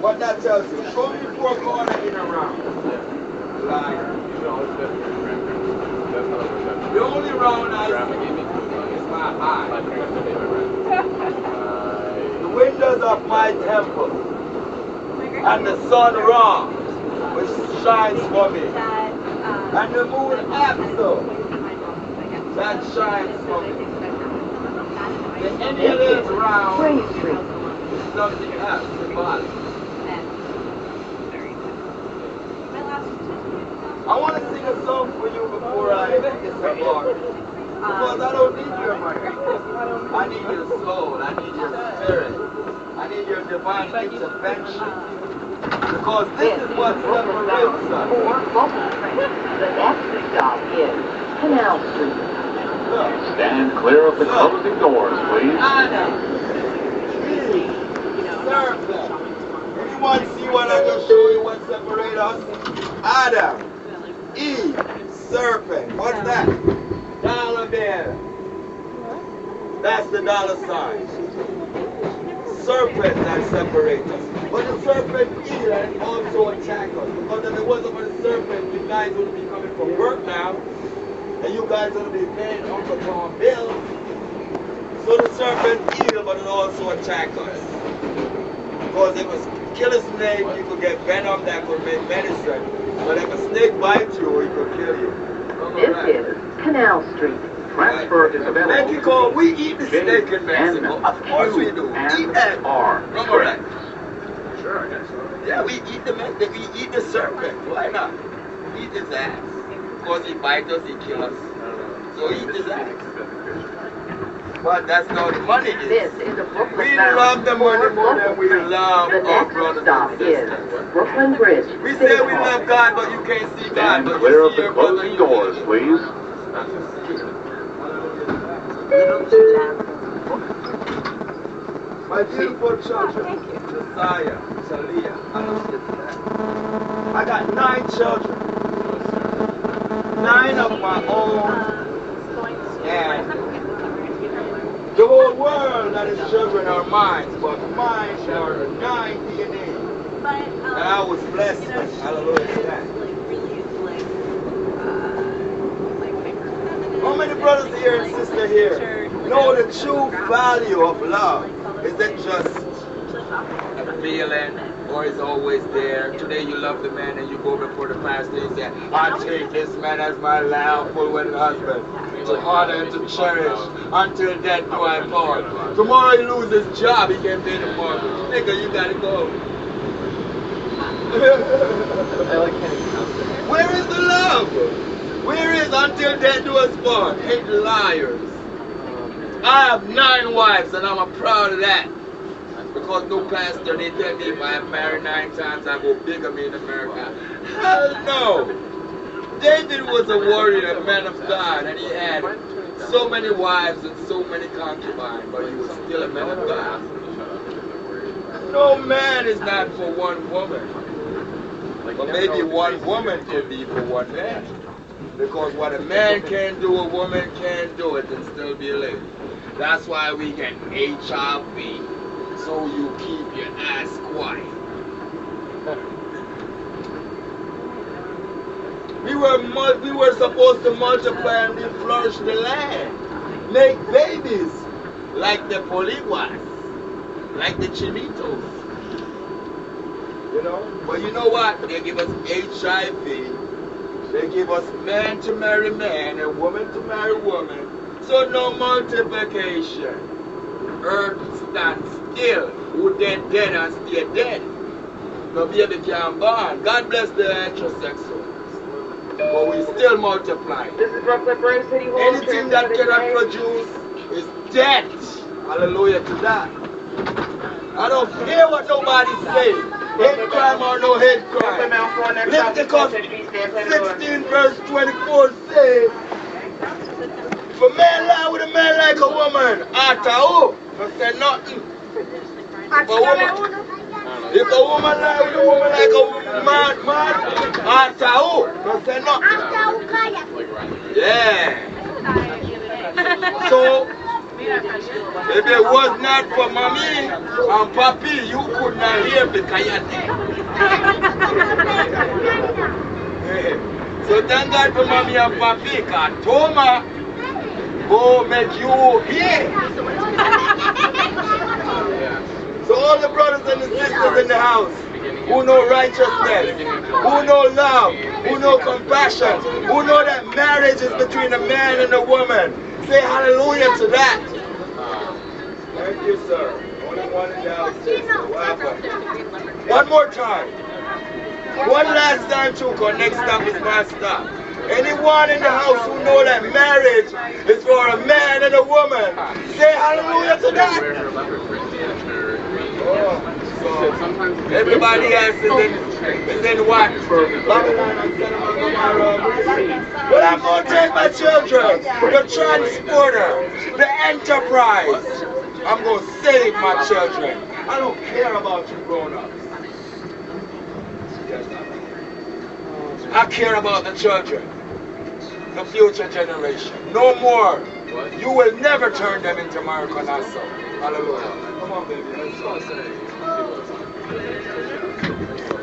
What that tells you? Show me 4 corners in a round. Liar. The only round I see is my eye. The windows of my temple and the sun wrong, which shines for me, and the moon also that shines for me. The any little round is something else symbolic. I want to sing a song for you before I disembark. Because I don't need your money. I need your soul. I need your spirit. I need your divine intervention. Because this is what separates us. The next stop is Canal Street. Stand clear of the closing doors, please. Adam. Serpent. Anyone see what I just show you what separates us? Adam. Eve. Serpent. What's that? Dollar bill. That's the dollar sign. Serpent that separates us. But the serpent is also attack us. Because if it wasn't for the serpent, you guys would be coming from work now. And you guys would be paying Uncle Tom bills. So the serpent evil, but it also attack us. Because if a kill a snake, you could get venom that could make medicine. But if a snake bites you, it could kill you. This is Canal Street. Transfer is available. Mexico, we eat the snake in Mexico. Of course we do. Eat that. Remember that? Sure, I guess so. Yeah, we eat the serpent. Why not? Eat his ass. Because he bites us, he kills us. So eat his ass. But that's not the money is. This is a Brooklyn We love the money more than we love our brothers and sisters. Brooklyn Bridge. We say we love God, but you can't see God. Stand But clear you of see the your brother. closing doors, please. My beautiful children, Josiah, Shalia, I got 9 children. 9 of my own. And the whole world that is children are mine, but mine are 9 DNA. And I was blessed. Hallelujah to that. How many brothers here and sisters here know the true value of love? Is it just a feeling, or is always there? Today you love the man and you go before the pastor and say, I take this man as my lawful wedded husband, to honor and to cherish, until death do I part. Tomorrow he loses his job, he can't pay the mortgage. Nigga, you gotta go. Where is the love? Where is until death do us part? Hate liars. I have 9 wives and I'm proud of that. Because no pastor, they tell me if I'm married 9 times, I go bigamy in America. Hell no. David was a warrior, a man of God, and he had so many wives and so many concubines, but he was still a man of God. No man is not for one woman. But maybe one woman can be for one man. Because what a man can do, a woman can do it and still be a lady. That's why we get HIV. So you keep your ass quiet. We were supposed to multiply and flourish the land. Make babies like the Poliguas, like the Chinitos. You know? But you know what? They give us HIV. They give us man to marry man and woman to marry woman. So no multiplication. Earth stands still. Who dead and stay dead. No baby can born. God bless the heterosexuals. But we still multiply. This is Brooklyn Bridge City Hall. Anything that cannot produce is dead. Hallelujah to that. I don't care what nobody say. Hate crime or no hate crime. Leviticus 16 verse 24 says, if a man lie with a man like a woman, after who? Don't say nothing. If a woman lie with a woman like a man, after who? Don't say nothing. Yeah. So, If it was not for mommy and papi, you could not hear because you're dead. So thank God for mommy and papi, because Toma go make you hear. So all the brothers and the sisters in the house who know righteousness, who know love, who know compassion, who know that marriage is between a man and a woman, say hallelujah to that. Thank you, sir. Only one in the house. Welcome. One more time. One last time, Chuko. Next stop is my stop. Anyone in the house who know that marriage is for a man and a woman, say hallelujah to that. Oh, so everybody else is in what? Babylon and Sodom and Gomorrah. But I'm going to take my children, the transporter, the enterprise. I'm going to save my children. I don't care about you grown-ups. I care about the children, the future generation. No more. You will never turn them into American assault. Hallelujah. Come on, baby. Let's go.